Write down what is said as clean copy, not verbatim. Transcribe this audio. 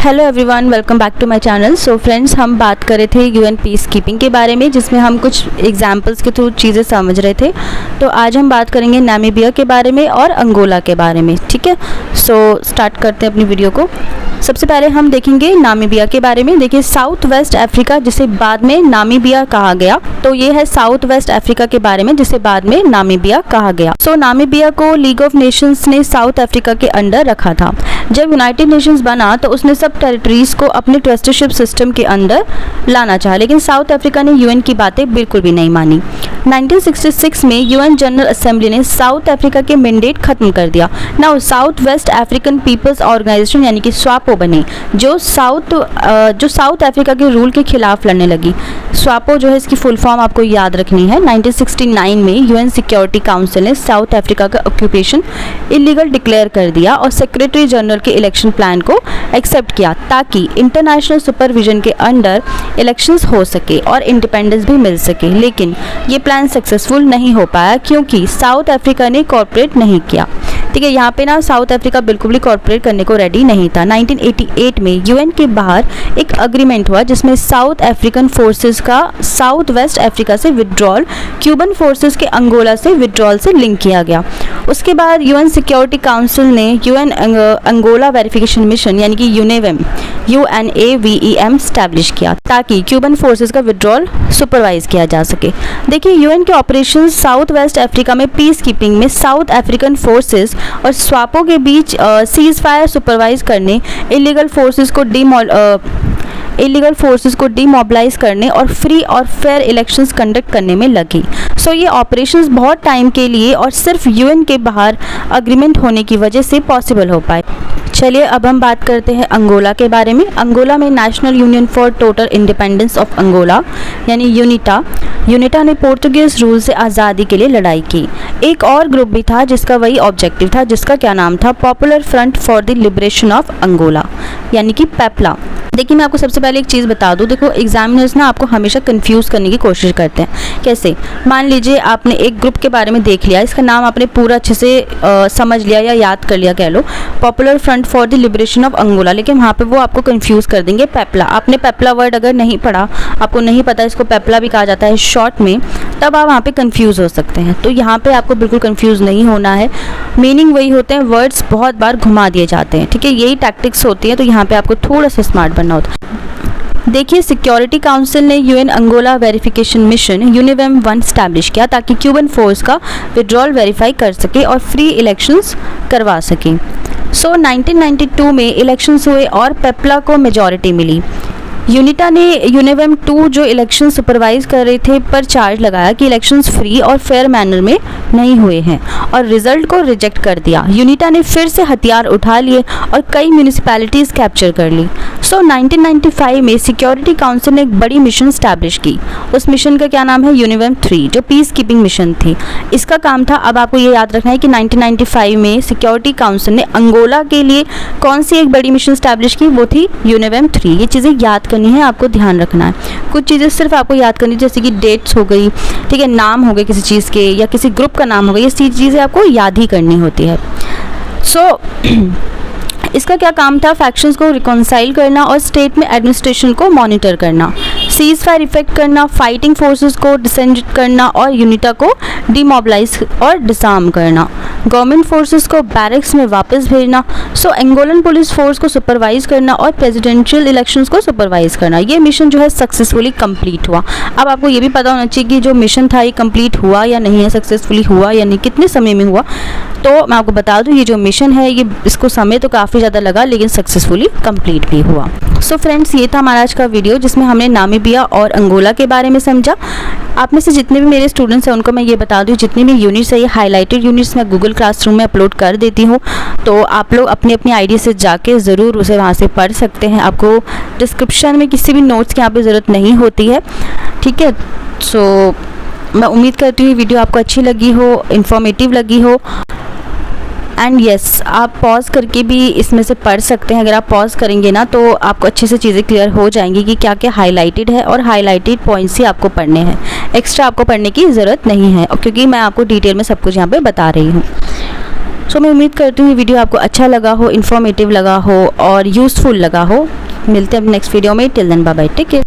Hello everyone, welcome back to my channel. So friends, हम बात कर रहे थे यूएन पीस कीपिंग के बारे में, जिसमें हम कुछ एग्जांपल्स के थ्रू चीज़ें समझ रहे थे। तो आज हम बात करेंगे नामीबिया के बारे में और अंगोला के बारे में। ठीक है, सो स्टार्ट करते हैं अपनी वीडियो को। सबसे पहले हम देखेंगे नामीबिया के बारे में। देखिए, साउथ वेस्ट अफ्रीका, जिसे बाद में नामीबिया कहा गया, तो ये है साउथ वेस्ट अफ्रीका के बारे में, जिसे बाद में नामीबिया कहा गया। सो नामीबिया को लीग ऑफ नेशंस ने साउथ अफ्रीका के अंडर रखा था। जब यूनाइटेड नेशंस बना तो उसने सब टेरिटरीज को अपने ट्रस्टीशिप सिस्टम के अंदर लाना चाहा, लेकिन साउथ अफ्रीका ने यूएन की बातें बिल्कुल भी नहीं मानी। 1966 में यूएन जनरल असेंबली ने साउथ अफ्रीका के मैंडेट खत्म कर दिया। Now South West African People's Organisation यानी कि स्वापो बनी, जो साउथ अफ्रीका के रूल के खिलाफ लड़ने लगी। स्वापो जो है, इसकी फुल फॉर्म आपको याद रखनी है। 1969 में यूएन सिक्योरिटी काउंसिल ने साउथ अफ्रीका का ऑक्यूपेशन इलीगल डिक्लेयर कर दिया और सेक्रेटरी जनरल के इलेक्शन प्लान को एक्सेप्ट किया, ताकि इंटरनेशनल सुपरविजन के अंडर इलेक्शंस हो सके और इंडिपेंडेंस भी मिल सके। लेकिन ये प्लान सक्सेसफुल नहीं हो पाया, क्योंकि साउथ अफ्रीका ने कॉर्पोरेट नहीं किया। ठीक है, यहाँ पे ना साउथ अफ्रीका बिल्कुल भी कॉर्पोरेट करने को रेडी नहीं था। 1988 में यूएन के बाहर एक अग्रीमेंट हुआ, जिसमें साउथ अफ्रीकन फोर्सेस का साउथ वेस्ट अफ्रीका से विड्रॉल क्यूबन फोर्सेस के अंगोला से विड्रॉल से लिंक किया गया। उसके बाद यूएन सिक्योरिटी काउंसिल ने यूएन अंगोला वेरिफिकेशन मिशन यानी कि यूनेवेम UNAVEM स्टैब्लिश किया, ताकि क्यूबन फोर्सेस का विड्रॉल सुपरवाइज किया जा सके। देखिए, यूएन के ऑपरेशन साउथ वेस्ट अफ्रीका में पीस कीपिंग में साउथ अफ्रीकन फोर्सेस और स्वापो के बीच सीज फायर सुपरवाइज करने, इलीगल फोर्सेस को डीमोबिलाइज करने और फ्री और फेयर इलेक्शंस कंडक्ट करने में लगी। सो ये ऑपरेशंस बहुत टाइम के लिए और सिर्फ यूएन के बाहर अग्रीमेंट होने की वजह से पॉसिबल हो पाए। चलिए अब हम बात करते हैं अंगोला के बारे में। अंगोला में National Union for Total Independence of Angola यानी यूनिटा ने पोर्तुगीज रूल से आज़ादी के लिए लड़ाई की। एक और ग्रुप भी था जिसका वही ऑब्जेक्टिव था, जिसका क्या नाम था, Popular front for the liberation of Angola यानी कि पेपला। देखिए, मैं आपको सबसे पहले एक चीज़ बता दूं। देखो, एग्जामिनर्स ना आपको हमेशा कंफ्यूज करने की कोशिश करते हैं। कैसे? मान लीजिए आपने एक ग्रुप के बारे में देख लिया, इसका नाम आपने पूरा अच्छे से समझ लिया या याद कर लिया, कह लो popular front for the liberation of Angola, लेकिन वहाँ पे वो आपको कंफ्यूज कर देंगे पेपला। आपने पेपला वर्ड अगर नहीं पढ़ा, आपको नहीं पता इसको पेपला भी कहा जाता है शॉर्ट में, तब आप वहाँ पे कंफ्यूज हो सकते हैं। तो यहाँ पे आपको बिल्कुल कंफ्यूज नहीं होना है। मीनिंग वही होते हैं, वर्ड्स बहुत बार घुमा दिए जाते हैं। ठीक है, यही टैक्टिक्स होती है, तो यहाँ पे आपको थोड़ा सा स्मार्ट बनना होता है। देखिए, सिक्योरिटी काउंसिल ने UN Angola verification mission UNAVEM 1 establish किया, ताकि क्यूबन फोर्स का विड्रॉल वेरीफाई कर सके और फ्री इलेक्शंस करवा सके। सो 1992 में इलेक्शंस हुए और पेपला को मेजॉरिटी मिली। यूनिटा ने यूनेवेम 2 जो इलेक्शन सुपरवाइज कर रहे थे पर चार्ज लगाया कि इलेक्शंस फ्री और फेयर मैनर में नहीं हुए हैं और रिजल्ट को रिजेक्ट कर दिया। यूनिटा ने फिर से हथियार उठा लिए और कई म्यूनिसिपैलिटीज़ कैप्चर कर ली। सो 1995 में सिक्योरिटी काउंसिल ने एक बड़ी मिशन स्टैब्लिश की। उस मिशन का क्या नाम है, यूनेवेम 3, जो पीस कीपिंग मिशन थी। इसका काम था, अब आपको ये याद रखना है कि 1995 में सिक्योरिटी काउंसिल ने अंगोला के लिए कौन सी एक बड़ी मिशन स्टैब्लिश की, वो थी यूनेवेम 3। ये चीज़ें याद करनी है, आपको ध्यान रखना है। कुछ चीज़ें सिर्फ आपको याद करनी, जैसे कि डेट्स हो गई, ठीक है, नाम हो गए किसी चीज़ के या किसी ग्रुप का नाम हो गया, ये चीज़ें आपको याद ही करनी होती है। सो इसका क्या काम था, फैक्शंस को रिकॉन्साइल करना और स्टेट में एडमिनिस्ट्रेशन को मॉनिटर करना, सीज फायर इफेक्ट करना, फाइटिंग फोर्सेस को डिसेंड करना और यूनिटा को डीमोबिलाइज और डिसआर्म करना, गवर्नमेंट फोर्सेस को बैरक्स में वापस भेजना, सो अंगोलन पुलिस फोर्स को सुपरवाइज करना और प्रेसिडेंशियल इलेक्शंस को सुपरवाइज करना। ये मिशन जो है सक्सेसफुली कंप्लीट हुआ। अब आपको ये भी पता होना चाहिए कि जो मिशन था ये कंप्लीट हुआ या नहीं है, सक्सेसफुली हुआ या नहीं, कितने समय में हुआ। तो मैं आपको बता दूं, ये जो मिशन है, ये इसको समय तो काफ़ी ज़्यादा लगा, लेकिन सक्सेसफुली कंप्लीट भी हुआ। सो फ्रेंड्स, ये था हमारा आज का वीडियो, जिसमें हमने नामीबिया और अंगोला के बारे में समझा। आप में से जितने भी मेरे स्टूडेंट्स हैं, उनको मैं ये बता दूं, जितने भी यूनिट्स है, ये हाईलाइटेड यूनिट्स मैं गूगल क्लासरूम में अपलोड कर देती हूँ, तो आप लोग अपनी अपनी आईडी से जाके ज़रूर उसे वहाँ से पढ़ सकते हैं। आपको डिस्क्रिप्शन में किसी भी नोट्स की यहाँ पे ज़रूरत नहीं होती है। ठीक है, सो मैं उम्मीद करती हूँ वीडियो आपको अच्छी लगी हो, इन्फॉर्मेटिव लगी हो। एंड यस, आप पॉज करके भी इसमें से पढ़ सकते हैं। अगर आप पॉज करेंगे ना, तो आपको अच्छे से चीज़ें क्लियर हो जाएंगी कि क्या क्या हाईलाइटेड है, और हाईलाइटेड पॉइंट्स ही आपको पढ़ने हैं, एक्स्ट्रा आपको पढ़ने की ज़रूरत नहीं है, क्योंकि मैं आपको डिटेल में सब कुछ यहाँ पे बता रही हूँ। सो मैं उम्मीद करती हूँ ये वीडियो आपको अच्छा लगा हो, इन्फॉर्मेटिव लगा हो और यूज़फुल लगा हो। मिलते हैं अब नेक्स्ट वीडियो में। Till then bye bye, take care.